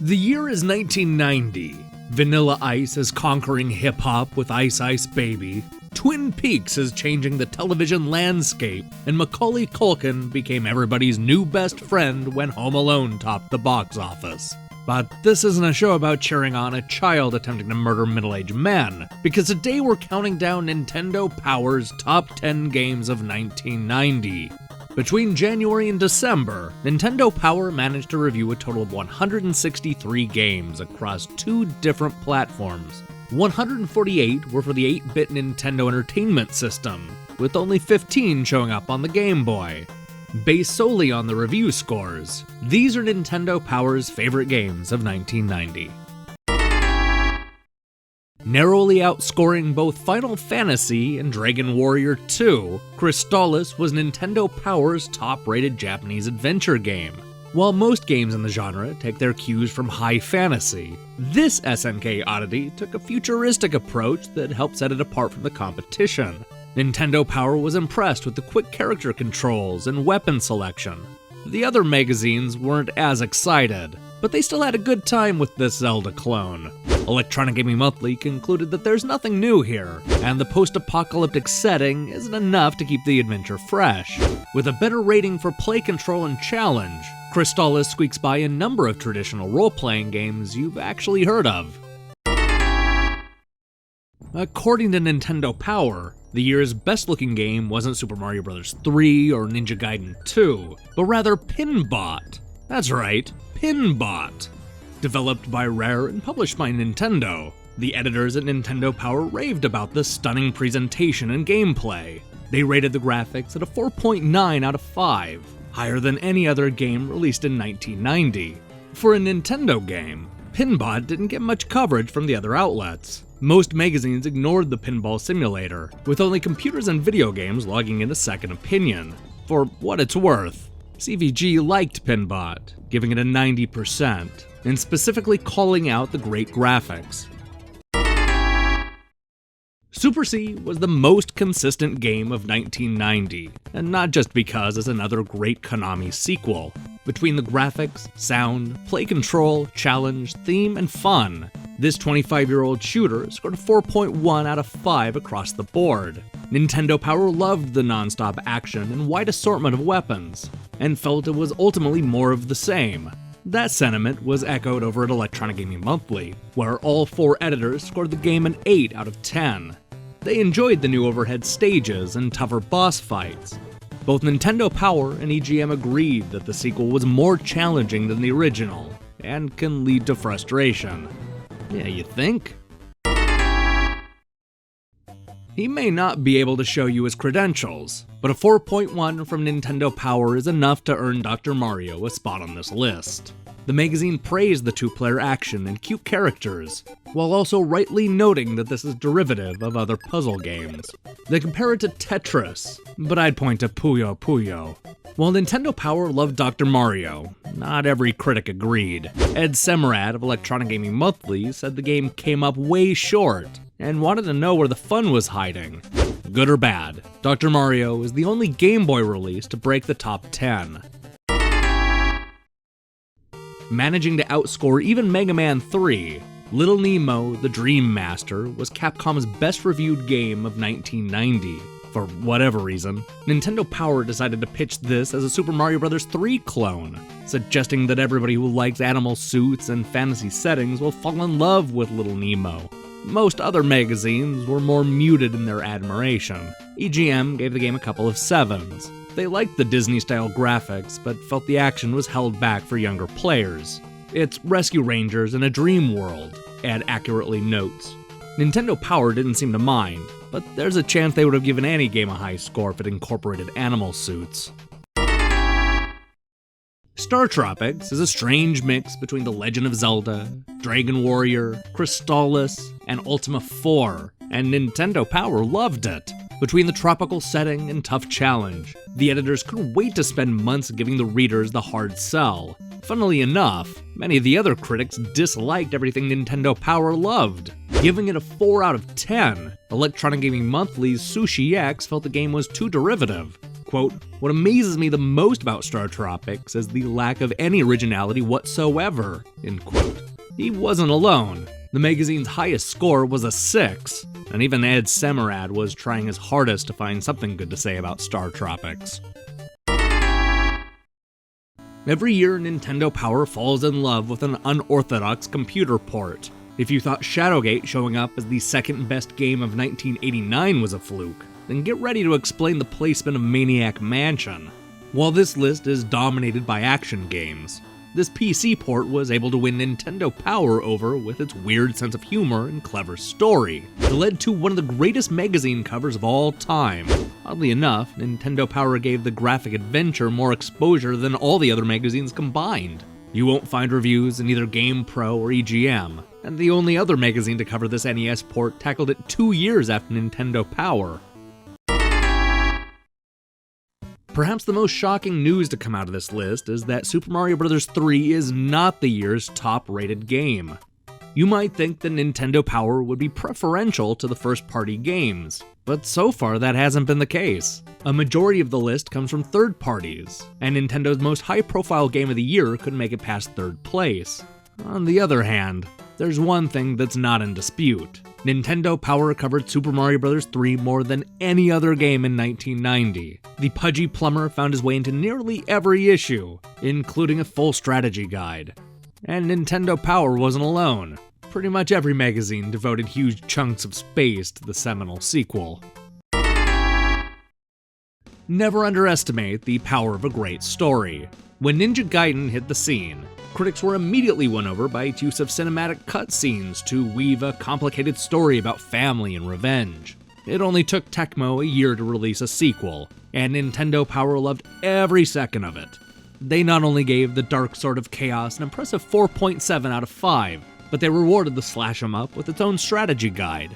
The year is 1990. Vanilla Ice is conquering hip-hop with Ice Ice Baby. Twin Peaks is changing the television landscape, and Macaulay Culkin became everybody's new best friend when Home Alone topped the box office. But this isn't a show about cheering on a child attempting to murder middle-aged men, because today we're counting down Nintendo Power's top 10 games of 1990. Between January and December, Nintendo Power managed to review a total of 163 games across 2 different platforms. 148 were for the 8-bit Nintendo Entertainment System, with only 15 showing up on the Game Boy. Based solely on the review scores, these are Nintendo Power's favorite games of 1990. Narrowly outscoring both Final Fantasy and Dragon Warrior II, Crystalis was Nintendo Power's top-rated Japanese adventure game. While most games in the genre take their cues from high fantasy, this SNK oddity took a futuristic approach that helped set it apart from the competition. Nintendo Power was impressed with the quick character controls and weapon selection. The other magazines weren't as excited, but they still had a good time with this Zelda clone. Electronic Gaming Monthly concluded that there's nothing new here, and the post-apocalyptic setting isn't enough to keep the adventure fresh. With a better rating for play control and challenge, Crystalis squeaks by a number of traditional role-playing games you've actually heard of. According to Nintendo Power, the year's best-looking game wasn't Super Mario Bros. 3 or Ninja Gaiden 2, but rather Pinbot. That's right, Pinbot. Developed by Rare and published by Nintendo, the editors at Nintendo Power raved about the stunning presentation and gameplay. They rated the graphics at a 4.9 out of 5, higher than any other game released in 1990. For a Nintendo game, Pinbot didn't get much coverage from the other outlets. Most magazines ignored the pinball simulator, with only computers and video games logging in a second opinion. For what it's worth, CVG liked Pinbot, giving it a 90%, and specifically calling out the great graphics. Super C was the most consistent game of 1990, and not just because it's another great Konami sequel. Between the graphics, sound, play control, challenge, theme, and fun, this 25-year-old shooter scored a 4.1 out of 5 across the board. Nintendo Power loved the non-stop action and wide assortment of weapons, and felt it was ultimately more of the same. That sentiment was echoed over at Electronic Gaming Monthly, where all 4 editors scored the game an 8 out of 10. They enjoyed the new overhead stages and tougher boss fights. Both Nintendo Power and EGM agreed that the sequel was more challenging than the original, and can lead to frustration. Yeah, you think? He may not be able to show you his credentials, but a 4.1 from Nintendo Power is enough to earn Dr. Mario a spot on this list. The magazine praised the 2-player action and cute characters, while also rightly noting that this is derivative of other puzzle games. They compare it to Tetris, but I'd point to Puyo Puyo. While Nintendo Power loved Dr. Mario, not every critic agreed. Ed Semrad of Electronic Gaming Monthly said the game came up way short, and wanted to know where the fun was hiding. Good or bad, Dr. Mario is the only Game Boy release to break the top 10. Managing to outscore even Mega Man III, Little Nemo, the Dream Master was Capcom's best reviewed game of 1990. For whatever reason, Nintendo Power decided to pitch this as a Super Mario Bros. 3 clone, suggesting that everybody who likes animal suits and fantasy settings will fall in love with Little Nemo. Most other magazines were more muted in their admiration. EGM gave the game a couple of 7s. They liked the Disney-style graphics, but felt the action was held back for younger players. It's Rescue Rangers in a dream world, Ed accurately notes. Nintendo Power didn't seem to mind, but there's a chance they would have given any game a high score if it incorporated animal suits. StarTropics is a strange mix between The Legend of Zelda, Dragon Warrior, Crystalis, and Ultima 4, and Nintendo Power loved it. Between the tropical setting and tough challenge, the editors couldn't wait to spend months giving the readers the hard sell. Funnily enough, many of the other critics disliked everything Nintendo Power loved, giving it a 4 out of 10. Electronic Gaming Monthly's Sushi X felt the game was too derivative. Quote, "What amazes me the most about StarTropics is the lack of any originality whatsoever," end quote. He wasn't alone. The magazine's highest score was a 6, and even Ed Semerad was trying his hardest to find something good to say about StarTropics. Every year, Nintendo Power falls in love with an unorthodox computer port. If you thought Shadowgate showing up as the second best game of 1989 was a fluke, then get ready to explain the placement of Maniac Mansion. While this list is dominated by action games, this PC port was able to win Nintendo Power over with its weird sense of humor and clever story. It led to one of the greatest magazine covers of all time. Oddly enough, Nintendo Power gave the graphic adventure more exposure than all the other magazines combined. You won't find reviews in either GamePro or EGM, and the only other magazine to cover this NES port tackled it 2 years after Nintendo Power. Perhaps the most shocking news to come out of this list is that Super Mario Bros. 3 is not the year's top-rated game. You might think that Nintendo Power would be preferential to the first-party games, but so far that hasn't been the case. A majority of the list comes from third parties, and Nintendo's most high-profile game of the year couldn't make it past third place. On the other hand, there's one thing that's not in dispute. Nintendo Power covered Super Mario Bros. 3 more than any other game in 1990. The pudgy plumber found his way into nearly every issue, including a full strategy guide. And Nintendo Power wasn't alone. Pretty much every magazine devoted huge chunks of space to the seminal sequel. Never underestimate the power of a great story. When Ninja Gaiden hit the scene, critics were immediately won over by its use of cinematic cutscenes to weave a complicated story about family and revenge. It only took Tecmo a year to release a sequel, and Nintendo Power loved every second of it. They not only gave The Dark Sword of Chaos an impressive 4.7 out of 5, but they rewarded the slash 'em up with its own strategy guide.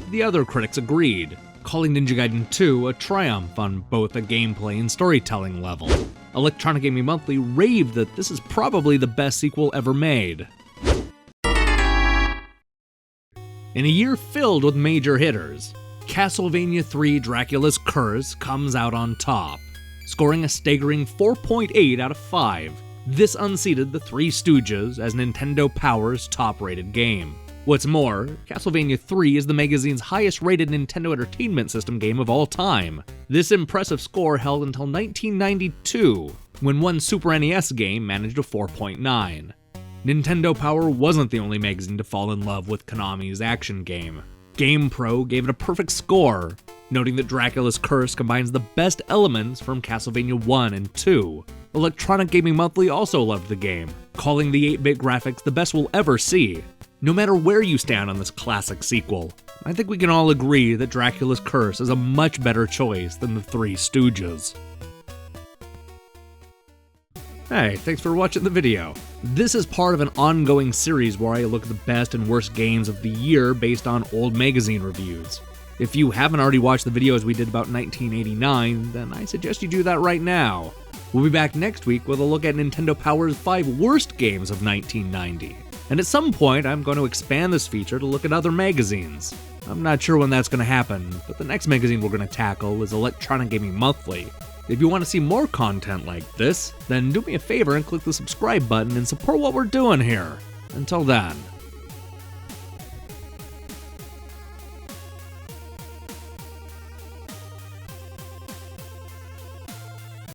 The other critics agreed, calling Ninja Gaiden 2 a triumph on both a gameplay and storytelling level. Electronic Gaming Monthly raved that this is probably the best sequel ever made. In a year filled with major hitters, Castlevania III Dracula's Curse comes out on top, scoring a staggering 4.8 out of 5. This unseated the Three Stooges as Nintendo Power's top-rated game. What's more, Castlevania III is the magazine's highest-rated Nintendo Entertainment System game of all time. This impressive score held until 1992, when one Super NES game managed a 4.9. Nintendo Power wasn't the only magazine to fall in love with Konami's action game. GamePro gave it a perfect score, noting that Dracula's Curse combines the best elements from Castlevania 1 and 2. Electronic Gaming Monthly also loved the game, calling the 8-bit graphics the best we'll ever see. No matter where you stand on this classic sequel, I think we can all agree that Dracula's Curse is a much better choice than the Three Stooges. Hey, thanks for watching the video. This is part of an ongoing series where I look at the best and worst games of the year based on old magazine reviews. If you haven't already watched the videos we did about 1989, then I suggest you do that right now. We'll be back next week with a look at Nintendo Power's 5 worst games of 1990. And at some point, I'm going to expand this feature to look at other magazines. I'm not sure when that's going to happen, but the next magazine we're going to tackle is Electronic Gaming Monthly. If you want to see more content like this, then do me a favor and click the subscribe button and support what we're doing here. Until then.